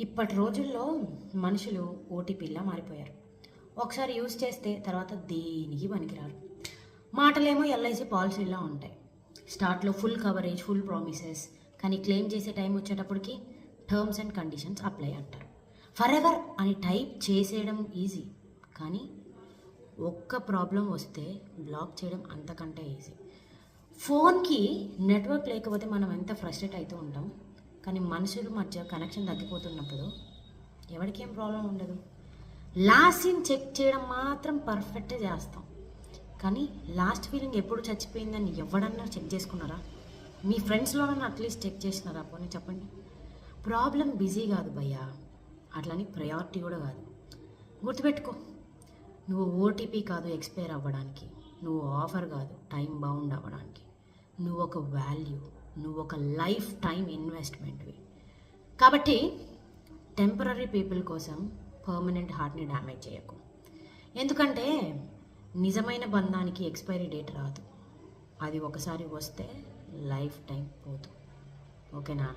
ఇప్పటి రోజుల్లో మనుషులు ఓటీపీలా మారిపోయారు. ఒకసారి యూజ్ చేస్తే తర్వాత దేనికి పనికిరారు. మాటలేమో ఎల్ఐసి పాలసీలా ఉంటాయి. స్టార్ట్లో ఫుల్ కవరేజ్, ఫుల్ ప్రామిసెస్, కానీ క్లెయిమ్ చేసే టైం వచ్చేటప్పటికి టర్మ్స్ అండ్ కండిషన్స్ అప్లై అంటారు. ఫర్ ఎవర్ అని టైప్ చేసేయడం ఈజీ, కానీ ఒక్క ప్రాబ్లం వస్తే బ్లాక్ చేయడం అంతకంటే ఈజీ. ఫోన్కి నెట్వర్క్ లేకపోతే మనం ఎంత ఫ్రస్ట్రేట్ అవుతూ ఉంటాం, కానీ మనుషుల మధ్య కనెక్షన్ తగ్గిపోతున్నప్పుడు ఎవరికి ఏం ప్రాబ్లం ఉండదు. లాస్ట్ సీన్ చెక్ చేయడం మాత్రం పర్ఫెక్ట్గా చేస్తాం, కానీ లాస్ట్ ఫీలింగ్ ఎప్పుడు చచ్చిపోయిందని ఎవడన్నా చెక్ చేసుకున్నారా? మీ ఫ్రెండ్స్లోనన్నా అట్లీస్ట్ చెక్ చేసినారా? పోనీ చెప్పండి. ప్రాబ్లం బిజీ కాదు భయ్యా, అట్లని ప్రయారిటీ కూడా కాదు. గుర్తుపెట్టుకో, నువ్వు ఓటీపీ కాదు ఎక్స్పైర్ అవ్వడానికి, నువ్వు ఆఫర్ కాదు టైం బౌండ్ అవ్వడానికి, నువ్వు ఒక వాల్యూ, నువ్వు ఒక లైఫ్ టైం ఇన్వెస్ట్మెంట్వి. కాబట్టి టెంపరీ పీపుల్ కోసం పర్మనెంట్ హార్ట్ని డ్యామేజ్ చేయకు. ఎందుకంటే నిజమైన బంధానికి ఎక్స్పైరీ డేట్ రాదు, అది ఒకసారి వస్తే లైఫ్ టైం పోదు. ఓకేనా?